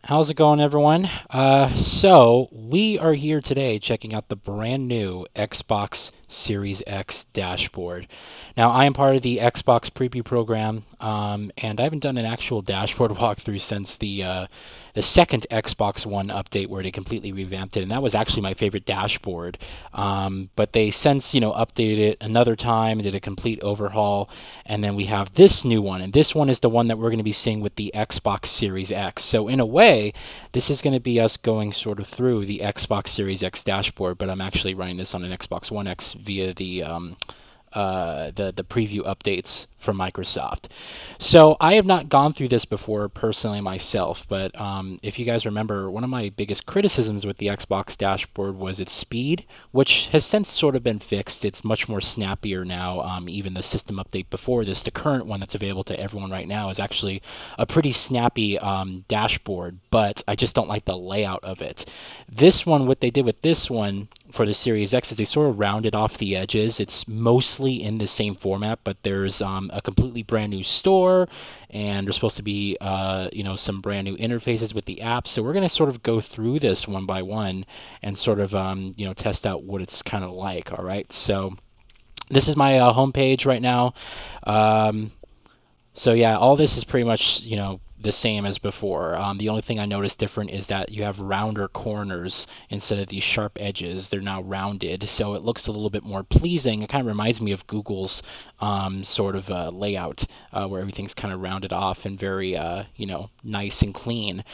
How's it going, everyone? So we are here today checking out the brand new Xbox Series X dashboard. Now, I am part of the Xbox preview program, and I haven't done an actual dashboard walkthrough since the second Xbox One update where they completely revamped it, and that was actually my favorite dashboard. But they since updated it another time, did a complete overhaul, and then we have this new one, and this one is the one that we're going to be seeing with the Xbox Series X. So in a way, this is going to be us going sort of through the Xbox Series X dashboard, but I'm actually running this on an Xbox One X via the preview updates from Microsoft. So I have not gone through this before personally myself, but if you guys remember, one of my biggest criticisms with the Xbox dashboard was its speed, which has since sort of been fixed. It's much more snappier now. Even the system update before this, the current one that's available to everyone right now, is actually a pretty snappy dashboard, but I just don't like the layout of it. This one, what they did with this one for the Series X is they sort of rounded off the edges. It's mostly in the same format, but there's a completely brand new store, and there's supposed to be some brand new interfaces with the app. So we're going to sort of go through this one by one and sort of test out what it's kind of like. All right, so this is my homepage right now. So yeah, all this is pretty much the same as before. The only thing I noticed different is that you have rounder corners instead of these sharp edges. They're now rounded, so it looks a little bit more pleasing. It kind of reminds me of Google's sort of layout, where everything's kind of rounded off and very nice and clean.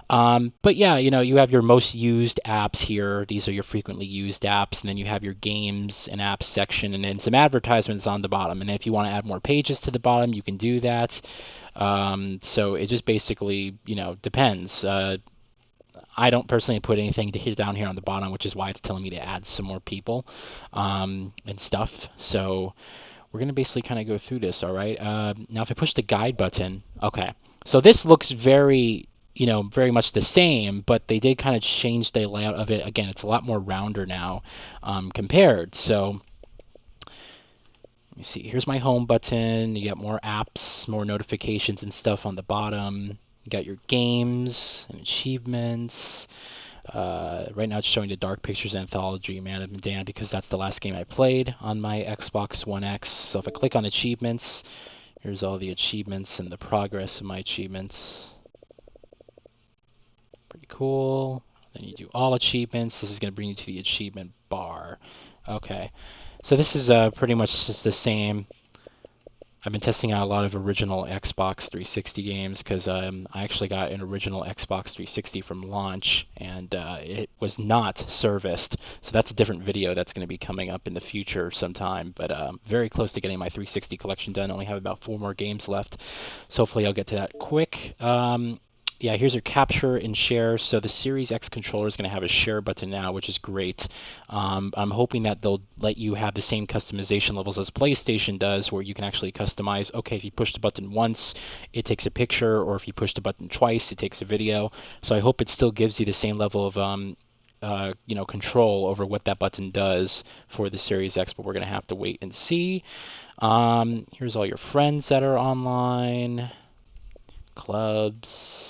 But yeah, you have your most used apps here. These are your frequently used apps, and then you have your games and apps section, and then some advertisements on the bottom. And if you want to add more pages to the bottom, you can do that. So it just basically, depends. I don't personally put anything to hit down here on the bottom, which is why it's telling me to add some more people and stuff. So we're going to basically kind of go through this, all right? Now, if I push the guide button, okay. So this looks very very much the same, but they did kind of change the layout of it. Again, it's a lot more rounder now compared. So let me see. Here's my home button. You got more apps, more notifications and stuff on the bottom. You got your games and achievements. Right now it's showing the Dark Pictures Anthology, Man of Medan, because that's the last game I played on my Xbox One X. So if I click on achievements, here's all the achievements and the progress of my achievements. Pretty cool. Then you do all achievements. This is going to bring you to the achievement bar. Okay. So this is pretty much just the same. I've been testing out a lot of original Xbox 360 games because I actually got an original Xbox 360 from launch, and it was not serviced. So that's a different video that's going to be coming up in the future sometime. But very close to getting my 360 collection done. Only have about 4 more games left. So hopefully I'll get to that quick. Yeah, here's your capture and share. So the Series X controller is going to have a share button now, which is great. I'm hoping that they'll let you have the same customization levels as PlayStation does, where you can actually customize, okay, if you push the button once, it takes a picture, or if you push the button twice, it takes a video. So I hope it still gives you the same level of control over what that button does for the Series X, but we're going to have to wait and see. Here's all your friends that are online, clubs,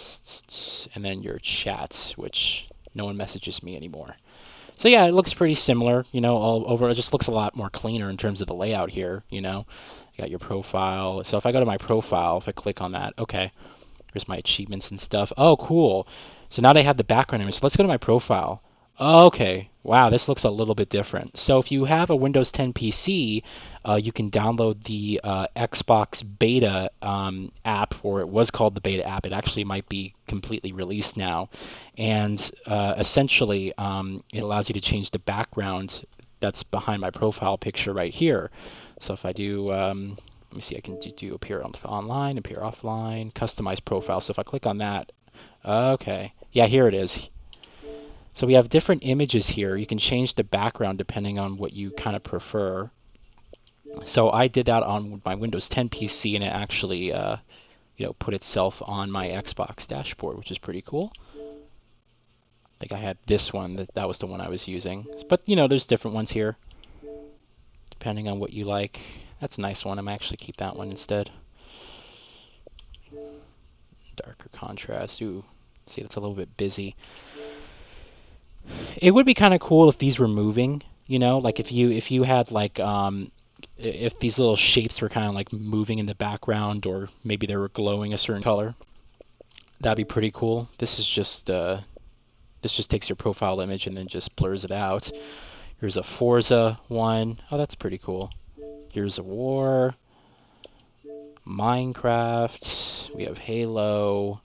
and then your chats, which no one messages me anymore. So yeah, it looks pretty similar, all over. It just looks a lot more cleaner in terms of the layout here, You got your profile. So if I go to my profile, if I click on that, okay, here's my achievements and stuff. Oh, cool. So now they have the background image. So let's go to my profile. Okay, wow, this looks a little bit different. So if you have a Windows 10 PC, you can download the Xbox Beta app, or it was called the Beta app. It actually might be completely released now. And essentially, it allows you to change the background that's behind my profile picture right here. So if I do, let me see, I can do appear online, appear offline, customize profile. So if I click on that, okay, yeah, here it is. So we have different images here. You can change the background depending on what you kind of prefer. So I did that on my Windows 10 PC, and it actually put itself on my Xbox dashboard, which is pretty cool. I think I had this one. That was the one I was using. But, there's different ones here, depending on what you like. That's a nice one. I'm actually keep that one instead. Darker contrast. Ooh, See, that's a little bit busy. It would be kind of cool if these were moving, you know, like if you had like if these little shapes were kind of like moving in the background, or maybe they were glowing a certain color. That'd be pretty cool. This just takes your profile image and then just blurs it out. Here's a Forza one. Oh, that's pretty cool. Here's a War, Minecraft. We have Halo,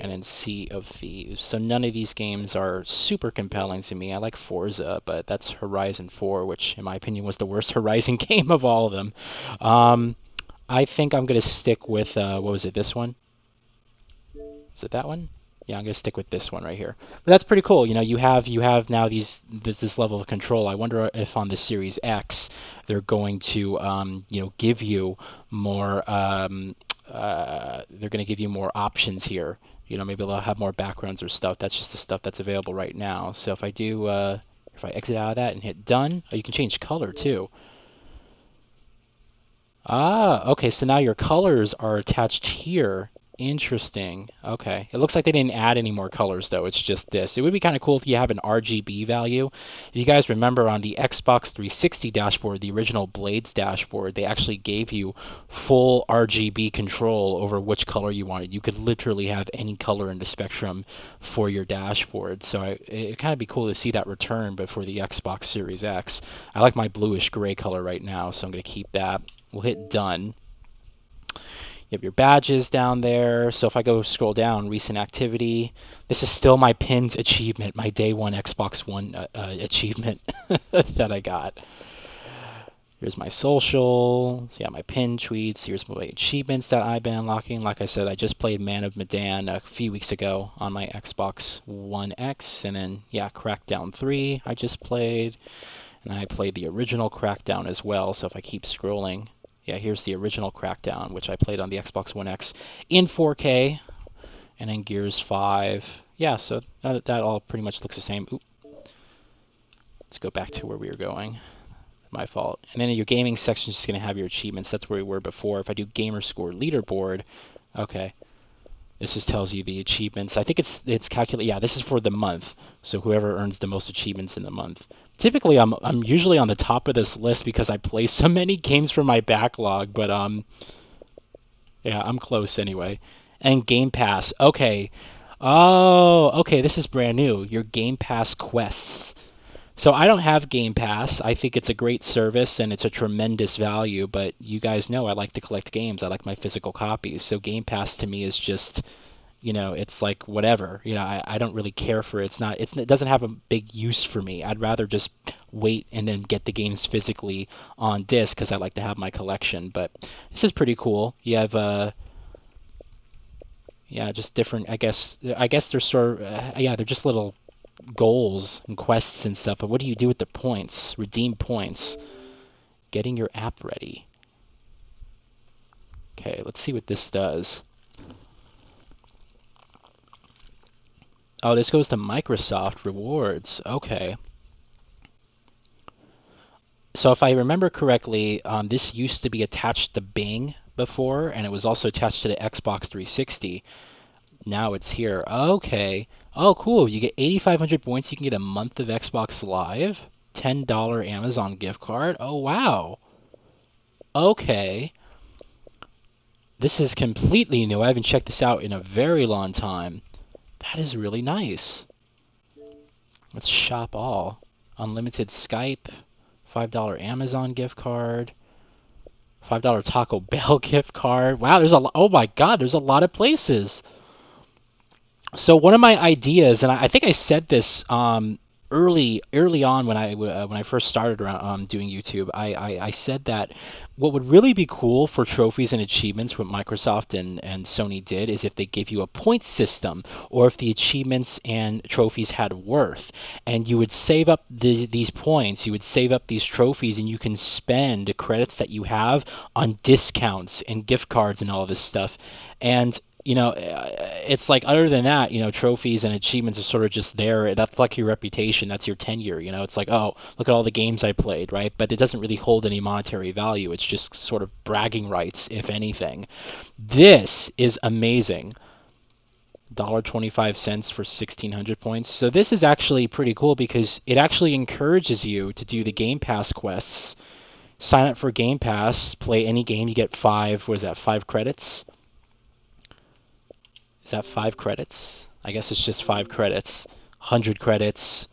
and then Sea of Thieves. So none of these games are super compelling to me. I like Forza, but that's Horizon 4, which in my opinion was the worst Horizon game of all of them. I think I'm going to stick with, what was it, this one? Is it that one? Yeah, I'm gonna stick with this one right here. But that's pretty cool. You know, you have now this level of control. I wonder if on the Series X they're going to give you more they're gonna give you more options here. You know, maybe they'll have more backgrounds or stuff. That's just the stuff that's available right now. So if I do if I exit out of that and hit done, oh, you can change color too. Ah, okay, so now your colors are attached here. Interesting. Okay. It looks like they didn't add any more colors, though. It's just this. It would be kind of cool if you have an RGB value. If you guys remember on the Xbox 360 dashboard, the original Blades dashboard, they actually gave you full RGB control over which color you wanted. You could literally have any color in the spectrum for your dashboard. So it kind of be cool to see that return, but for the Xbox Series X. I like my bluish gray color right now, so I'm going to keep that. We'll hit done. You have your badges down there. So if I go scroll down, recent activity, this is still my pinned achievement, my day one Xbox One achievement that I got. Here's my social. So yeah, my pinned tweets. Here's my achievements that I've been unlocking. Like I said, I just played Man of Medan a few weeks ago on my Xbox One X. And then, yeah, Crackdown 3 I just played. And I played the original Crackdown as well. So if I keep scrolling, yeah, here's the original Crackdown, which I played on the Xbox One X in 4K. And then Gears 5. Yeah, so that all pretty much looks the same. Oop. Let's go back to where we were going. My fault. And then in your gaming section, is just going to have your achievements. That's where we were before. If I do gamer score leaderboard, okay, this just tells you the achievements. I think it's calculated. Yeah, this is for the month. So whoever earns the most achievements in the month. Typically, I'm usually on the top of this list because I play so many games from my backlog. But yeah, I'm close anyway. And Game Pass. Okay. Oh, okay. This is brand new. Your Game Pass quests. So I don't have Game Pass. I think it's a great service and it's a tremendous value, but you guys know I like to collect games. I like my physical copies. So Game Pass to me is just, it's like whatever. I don't really care for it. It doesn't have a big use for me. I'd rather just wait and then get the games physically on disc because I like to have my collection. But this is pretty cool. You have yeah, just different. I guess they're sort of yeah, they're just little goals and quests and stuff, but what do you do with the points? Redeem points. Getting your app ready. Okay, let's see what this does. Oh, this goes to Microsoft rewards. Okay. So if I remember correctly, this used to be attached to Bing before, and it was also attached to the Xbox 360. Now it's here. Okay. Oh, cool. You get 8,500 points. You can get a month of Xbox Live. $10 Amazon gift card. Oh, wow. Okay. This is completely new. I haven't checked this out in a very long time. That is really nice. Let's shop all. Unlimited Skype. $5 Amazon gift card. $5 Taco Bell gift card. Wow, there's a lot. Oh my God, there's a lot of places. So one of my ideas, and I think I said this early on when I first started around, doing YouTube, I said that what would really be cool for trophies and achievements, what Microsoft and Sony did, is if they gave you a point system, or if the achievements and trophies had worth, and you would save up these points, you would save up these trophies, and you can spend the credits that you have on discounts and gift cards and all this stuff. And it's like, other than that, trophies and achievements are sort of just there. That's like your reputation. That's your tenure. It's like, oh, look at all the games I played, right? But it doesn't really hold any monetary value. It's just sort of bragging rights, if anything. This is amazing. $1.25 for 1,600 points. So this is actually pretty cool because it actually encourages you to do the Game Pass quests. Sign up for Game Pass, play any game, you get 5, what is that, 5 credits? Is that 5 credits? I guess it's just 5 credits. 100 credits.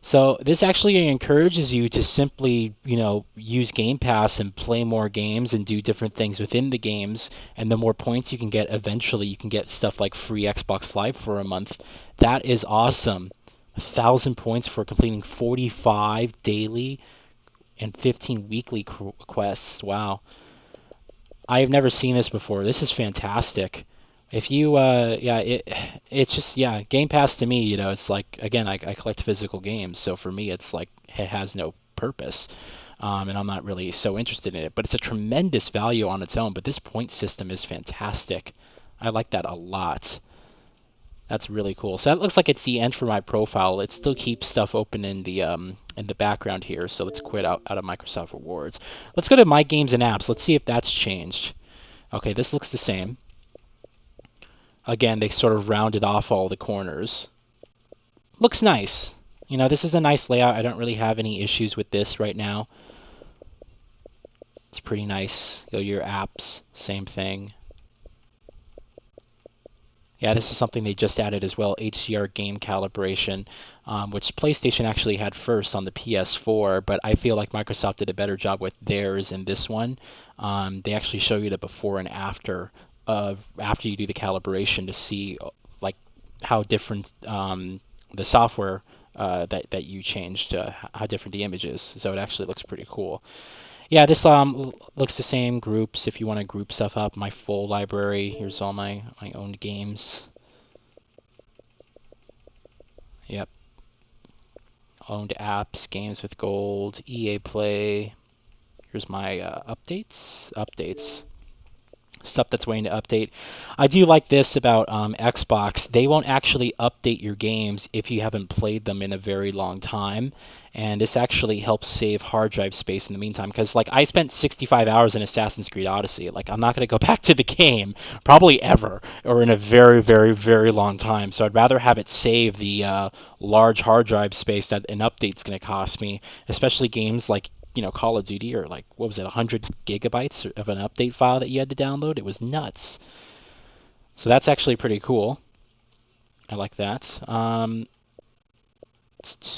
So this actually encourages you to simply, use Game Pass and play more games and do different things within the games. And the more points you can get, eventually you can get stuff like free Xbox Live for a month. That is awesome. 1,000 points for completing 45 daily and 15 weekly quests. Wow. I have never seen this before. This is fantastic. If you, it's just, Game Pass to me, it's like, again, I collect physical games, so for me, it's like, it has no purpose, and I'm not really so interested in it, but it's a tremendous value on its own, but this point system is fantastic. I like that a lot. That's really cool. So that looks like it's the end for my profile. It still keeps stuff open in the background here, so let's quit out of Microsoft Rewards. Let's go to My Games and Apps. Let's see if that's changed. Okay, this looks the same. Again, they sort of rounded off all the corners. Looks nice. This is a nice layout. I don't really have any issues with this right now. It's pretty nice. Go to your apps, same thing. Yeah, this is something they just added as well, HDR game calibration, which PlayStation actually had first on the PS4, but I feel like Microsoft did a better job with theirs in this one. They actually show you the before and after after you do the calibration to see like how different the software that you changed, how different the image is. So it actually looks pretty cool. Yeah, this looks the same. Groups, if you want to group stuff up. My full library. Here's all my owned games. Yep. Owned apps, games with gold, EA Play. Here's my updates. Stuff that's waiting to update. I do like this about Xbox. They won't actually update your games if you haven't played them in a very long time, and this actually helps save hard drive space in the meantime, because like I spent 65 hours in Assassin's Creed Odyssey. Like I'm not going to go back to the game probably ever, or in a very, very, very long time, so I'd rather have it save the large hard drive space that an update's going to cost me, especially games like Call of Duty, or like, what was it, 100 gigabytes of an update file that you had to download. It was nuts. So that's actually pretty cool. I like that.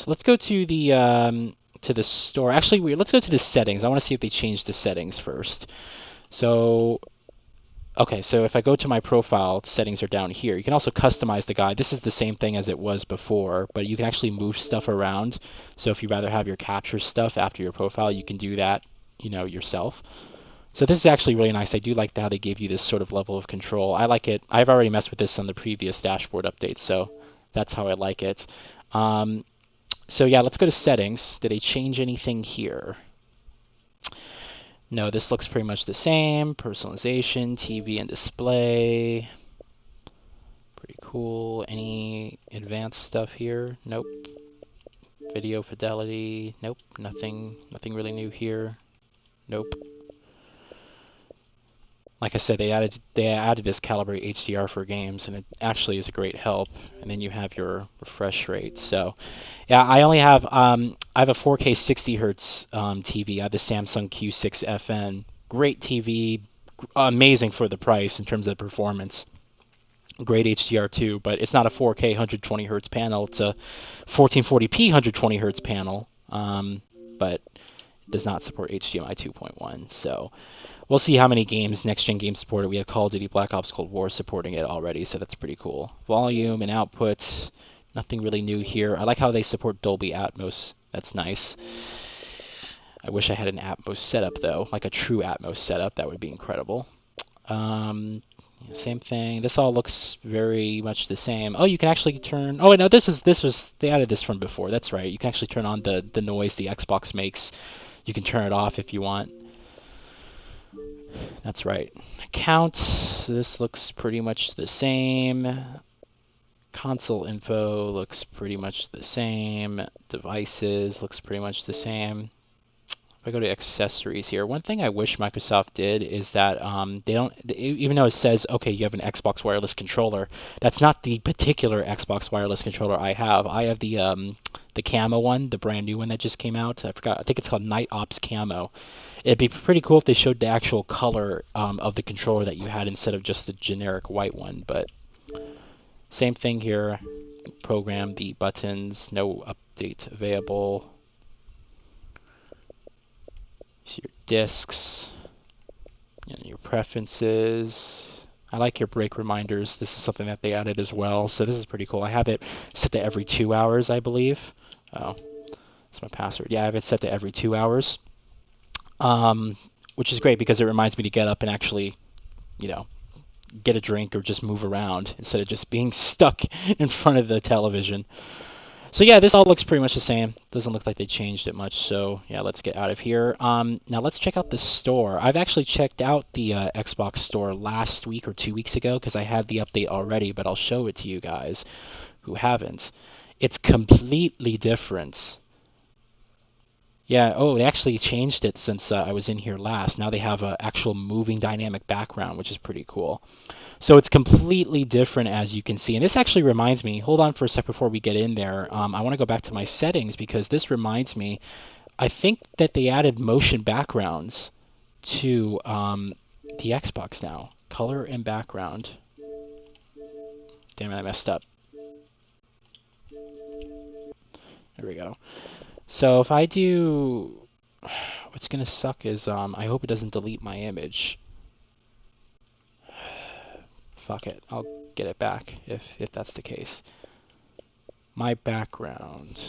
Let's go to the store. Actually, let's go to the settings. I want to see if they changed the settings first. So, okay, so if I go to my profile, settings are down here. You can also customize the guide. This is the same thing as it was before, but you can actually move stuff around. So if you'd rather have your capture stuff after your profile, you can do that, yourself. So this is actually really nice. I do like how they gave you this sort of level of control. I like it. I've already messed with this on the previous dashboard update, so that's how I like it. So yeah, let's go to settings. Did they change anything here? No, this looks pretty much the same. Personalization, TV and display. Pretty cool. Any advanced stuff here? Nope. Video fidelity. Nope. Nothing really new here. Nope. Like I said, they added this Calibrate HDR for games, and it actually is a great help. And then you have your refresh rate. So, yeah, I have a 4K 60 hertz TV. I have the Samsung Q6 FN. Great TV, amazing for the price in terms of performance. Great HDR too, but it's not a 4K 120 hertz panel. It's a 1440p 120 hertz panel, but it does not support HDMI 2.1. So we'll see how many games Next Gen games support it. We have Call of Duty Black Ops Cold War supporting it already, so that's pretty cool. Volume and outputs, nothing really new here. I like how they support Dolby Atmos. That's nice. I wish I had an Atmos setup though, like a true Atmos setup. That would be incredible. Same thing. This all looks very much the same. Oh, you can actually turn. Oh, no, this was they added this from before. That's right. You can actually turn on the noise the Xbox makes. You can turn it off if you want. That's right. Accounts. This looks pretty much the same. Console info looks pretty much the same. Devices looks pretty much the same. if I go to accessories here, one thing I wish Microsoft did is that they don't, even though it says, okay, you have an Xbox wireless controller, that's not the particular Xbox wireless controller I have. I have the camo one, the brand new one that just came out. I forgot, I think it's called Night Ops Camo. It'd be pretty cool if they showed the actual color of the controller that you had instead of just the generic white one, but same thing here. Program the buttons, no update available. Your discs, your preferences. I like your break reminders. This is something that they added as well, so this is pretty cool. I have it set to every 2 hours, I believe. Oh, that's my password. Yeah, I have it set to every 2 hours, which is great because it reminds me to get up and actually, get a drink or just move around instead of just being stuck in front of the television. So yeah, this all looks pretty much the same. Doesn't look like they changed it much. So yeah, let's get out of here. Now let's check out the store. I've actually checked out the Xbox store last week or 2 weeks ago because I had the update already, but I'll show it to you guys who haven't. It's completely different. Yeah, oh, they actually changed it since I was in here last. Now they have an actual moving dynamic background, which is pretty cool. So it's completely different, as you can see. And this actually reminds me, hold on for a sec before we get in there. I want to go back to my settings because this reminds me, I think that they added motion backgrounds to the Xbox now. Color and background. Damn it, I messed up. There we go. So if I do, what's going to suck is I hope it doesn't delete my image. Fuck it, I'll get it back if that's the case. My background.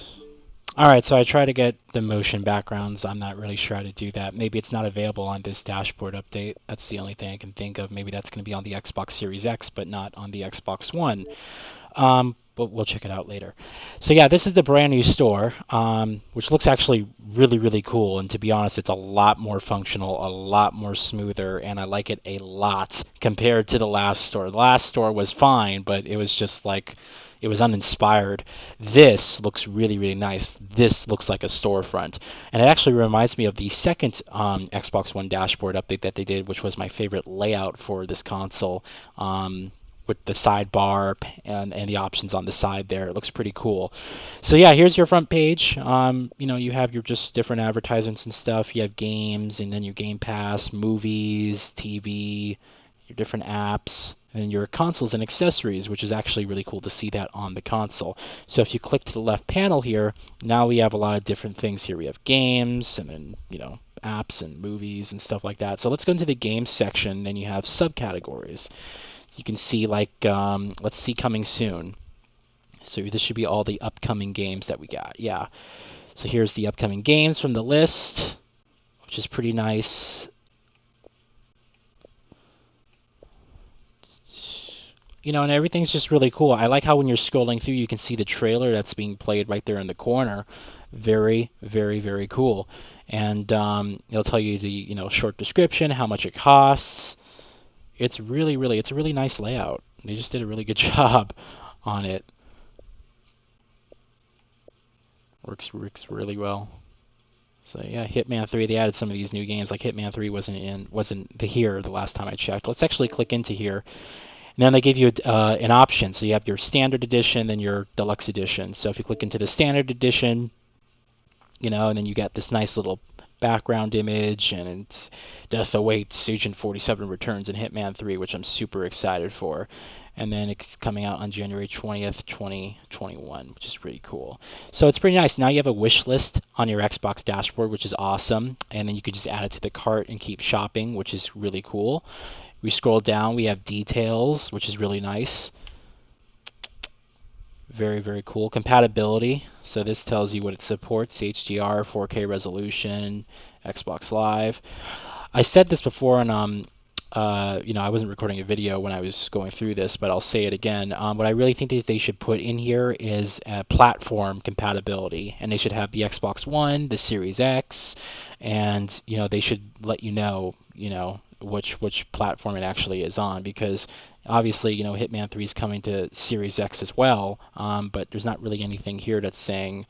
Alright, so I try to get the motion backgrounds. I'm not really sure how to do that. Maybe it's not available on this dashboard update. That's the only thing I can think of. Maybe that's going to be on the Xbox Series X, but not on the Xbox One. But we'll check it out later. So yeah, this is the brand new store, which looks actually really, really cool. And to be honest, it's a lot more functional, a lot more smoother, and I like it a lot compared to the last store. The last store was fine, but it was just like, it was uninspired. This looks really, really nice. This looks like a storefront. And it actually reminds me of the second Xbox One dashboard update that they did, which was my favorite layout for this console. With the sidebar and the options on the side there. It looks pretty cool. So yeah, here's your front page. You have your just different advertisements and stuff. You have games, and then your Game Pass, movies, TV, your different apps, and your consoles and accessories, which is actually really cool to see that on the console. So if you click to the left panel here, now we have a lot of different things here. We have games, and then, apps and movies and stuff like that. So let's go into the games section, then you have subcategories. You can see, like, let's see coming soon. So this should be all the upcoming games that we got. Yeah. So here's the upcoming games from the list, which is pretty nice. And everything's just really cool. I like how when you're scrolling through, you can see the trailer that's being played right there in the corner. Very, very, very cool. And it'll tell you the, short description, how much it costs. It's really, really, it's a really nice layout. They just did a really good job on it. Works really well. So yeah, Hitman 3, they added some of these new games. Like Hitman 3 wasn't here the last time I checked. Let's actually click into here. And then they give you an option. So you have your standard edition, then your deluxe edition. So if you click into the standard edition, and then you get this nice little background image, and it's Death Awaits, Agent 47 returns in Hitman 3, which I'm super excited for. And then it's coming out on January 20th, 2021, which is pretty cool. So it's pretty nice. Now you have a wish list on your Xbox dashboard, which is awesome. And then you could just add it to the cart and keep shopping, which is really cool. We scroll down, we have details, which is really nice. Very, very cool. Compatibility. So this tells you what it supports: HDR, 4K resolution, Xbox Live. I said this before, and I wasn't recording a video when I was going through this, but I'll say it again. What I really think that they should put in here is platform compatibility, and they should have the Xbox One, the Series X, and they should let you know which platform it actually is on, because obviously Hitman 3 is coming to Series X as well, but there's not really anything here that's saying,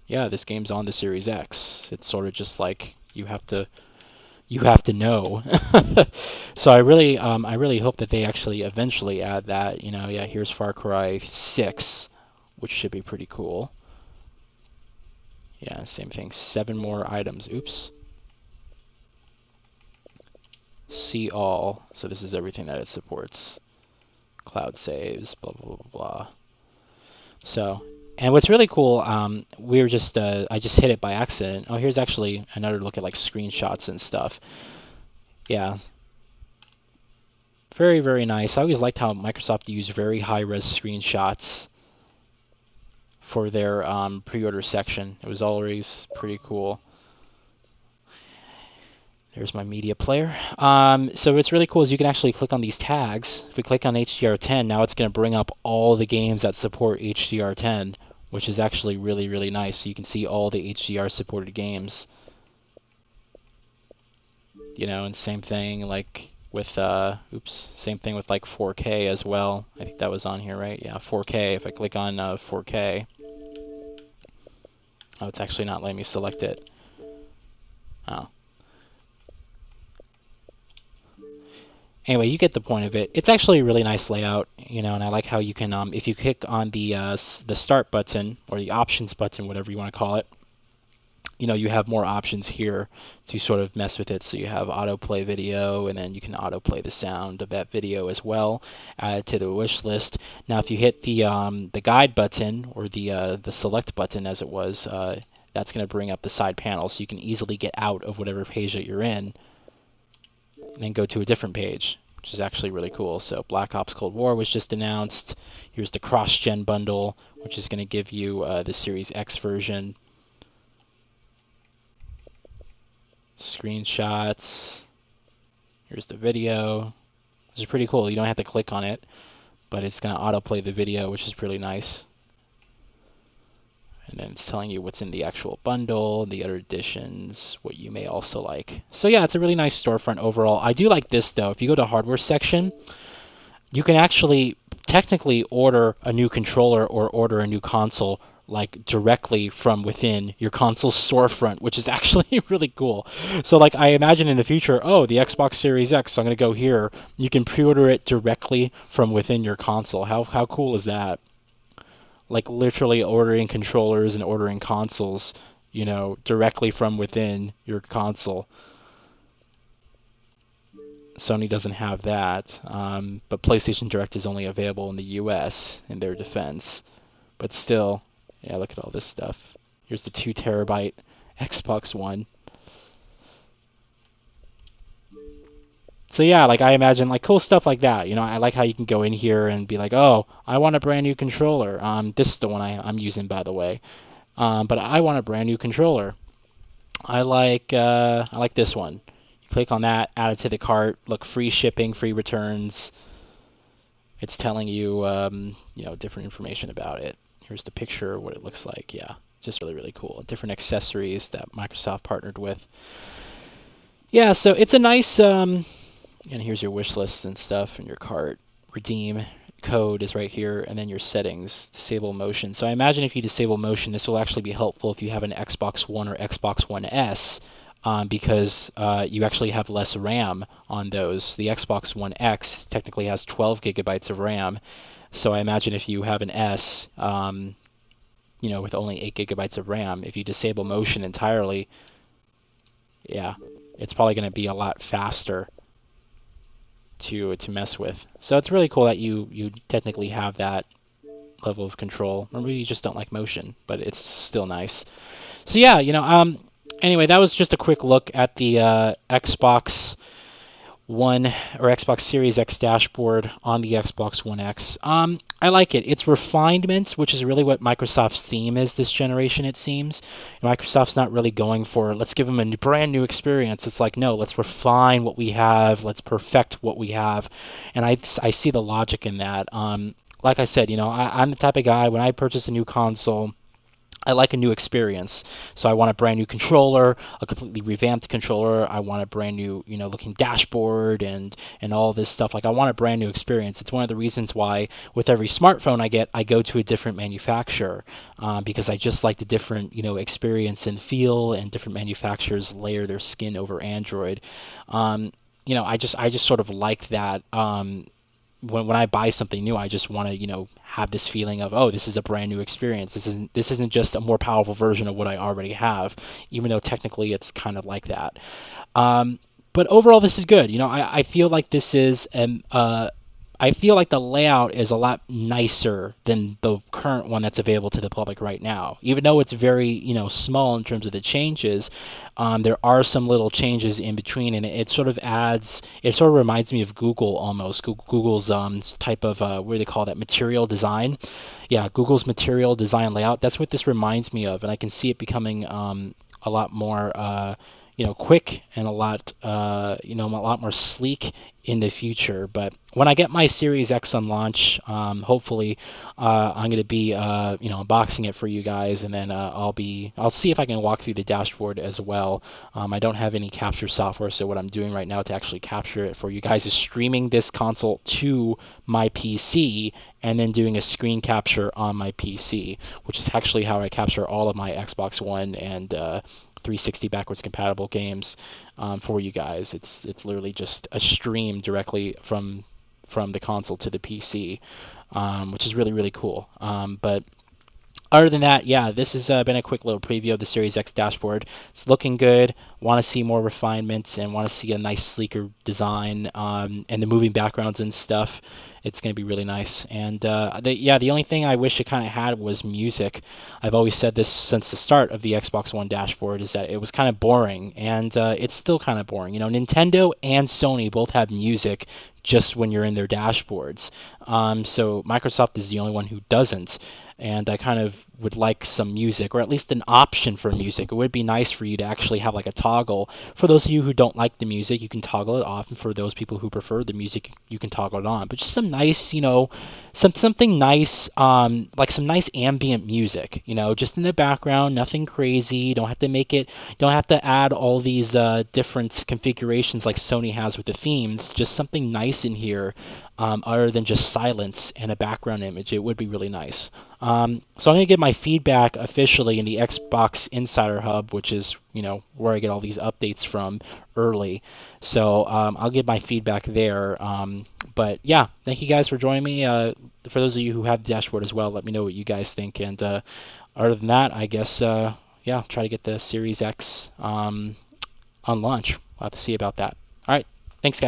yeah, this game's on the Series X. It's sort of just like, you have to know. So I really hope that they actually eventually add that. Yeah, here's Far Cry 6, which should be pretty cool. Yeah, same thing. 7 more items. Oops. See all. So this is everything that it supports. Cloud saves, blah, blah, blah, blah. So, and what's really cool, I just hit it by accident. Oh, here's actually another look at like screenshots and stuff. Yeah. Very, very nice. I always liked how Microsoft used very high-res screenshots for their pre-order section. It was always pretty cool. There's my media player. So what's really cool is you can actually click on these tags. If we click on HDR10, now it's going to bring up all the games that support HDR10, which is actually really, really nice. So you can see all the HDR supported games. And same thing like with same thing with like 4K as well. I think that was on here, right? Yeah, 4K. If I click on 4K, oh, it's actually not letting me select it. Oh. Anyway, you get the point of it. It's actually a really nice layout, and I like how you can, if you click on the start button or the options button, whatever you want to call it, you have more options here to sort of mess with it. So you have autoplay video, and then you can autoplay the sound of that video as well, add it to the wish list. Now, if you hit the guide button or the select button, as it was, that's going to bring up the side panel, so you can easily get out of whatever page that you're in and then go to a different page, which is actually really cool. So Black Ops Cold War was just announced. Here's the cross-gen bundle, which is going to give you the Series X version. Screenshots. Here's the video. This is pretty cool. You don't have to click on it, but it's going to autoplay the video, which is really nice. And then it's telling you what's in the actual bundle, the other editions, what you may also like. So yeah, it's a really nice storefront overall. I do like this though. If you go to hardware section, you can actually technically order a new controller or order a new console like directly from within your console storefront, which is actually really cool. So like I imagine in the future, oh, the Xbox Series X, so I'm going to go here. You can pre-order it directly from within your console. How cool is that? Like literally ordering controllers and ordering consoles, directly from within your console. Sony doesn't have that, but PlayStation Direct is only available in the US in their defense. But still, yeah, look at all this stuff. Here's the 2 terabyte Xbox One. So yeah, like I imagine like cool stuff like that. I like how you can go in here and be like, oh, I want a brand new controller. This is the one I'm using, by the way. But I want a brand new controller. I like this one. You click on that, add it to the cart. Look, free shipping, free returns. It's telling you, different information about it. Here's the picture, what it looks like. Yeah, just really, really cool. Different accessories that Microsoft partnered with. Yeah, so it's a nice. And here's your wish list and stuff and your cart. Redeem code is right here, and then your settings, disable motion. So I imagine if you disable motion, this will actually be helpful if you have an Xbox One or Xbox One S, because you actually have less RAM on those. The Xbox One X technically has 12 gigabytes of RAM, so I imagine if you have an S, with only 8 gigabytes of RAM, if you disable motion entirely, yeah, it's probably going to be a lot faster to mess with. So it's really cool that you technically have that level of control. Or maybe you just don't like motion, but it's still nice. So yeah, anyway, that was just a quick look at the Xbox One or Xbox Series X dashboard on the Xbox One X. I like it. It's refinement, which is really what Microsoft's theme is this generation, it seems. Microsoft's not really going for, let's give them a brand new experience. It's like, no, let's refine what we have. Let's perfect what we have. And I see the logic in that. Like I said, I'm the type of guy, when I purchase a new console, I like a new experience. So I want a brand new controller, a completely revamped controller. I want a brand new, looking dashboard and all this stuff. Like I want a brand new experience. It's one of the reasons why with every smartphone I get, I go to a different manufacturer because I just like the different, experience and feel, and different manufacturers layer their skin over Android. I just sort of like that. When I buy something new, I just want to have this feeling of, oh, this is a brand new experience. This isn't just a more powerful version of what I already have, even though technically it's kind of like that. But overall, this is good. I feel like this is I feel like the layout is a lot nicer than the current one that's available to the public right now. Even though it's very, small in terms of the changes, there are some little changes in between, and it sort of reminds me of Google almost. Google's type of, what do they call that, material design? Yeah, Google's material design layout. That's what this reminds me of, and I can see it becoming a lot more quick and a lot more sleek in the future. But when I get my Series X on launch, hopefully I'm going to be unboxing it for you guys, and then I'll see if I can walk through the dashboard as well. I don't have any capture software, so what I'm doing right now to actually capture it for you guys is streaming this console to my PC and then doing a screen capture on my PC, which is actually how I capture all of my Xbox One and 360 backwards compatible games for you guys. It's literally just a stream directly from the console to the PC, which is really, really cool. But other than that, yeah, this has been a quick little preview of the Series X dashboard. It's looking good. Want to see more refinement and want to see a nice, sleeker design, and the moving backgrounds and stuff. It's going to be really nice. And the only thing I wish it kind of had was music. I've always said this since the start of the Xbox One dashboard, is that it was kind of boring, and it's still kind of boring. Nintendo and Sony both have music just when you're in their dashboards. So Microsoft is the only one who doesn't. And I kind of would like some music, or at least an option for music. It would be nice for you to actually have like a toggle. For those of you who don't like the music, you can toggle it off, and for those people who prefer the music, you can toggle it on. But just some nice, something nice, like some nice ambient music, just in the background, nothing crazy. Don't have to add all these different configurations like Sony has with the themes. Just something nice in here, other than just silence and a background image. It would be really nice. So I'm going to give my feedback officially in the Xbox Insider Hub, which is, where I get all these updates from early. So I'll give my feedback there. But yeah, thank you guys for joining me. For those of you who have the dashboard as well, let me know what you guys think. And other than that, I guess, try to get the Series X on launch. We'll have to see about that. All right. Thanks, guys.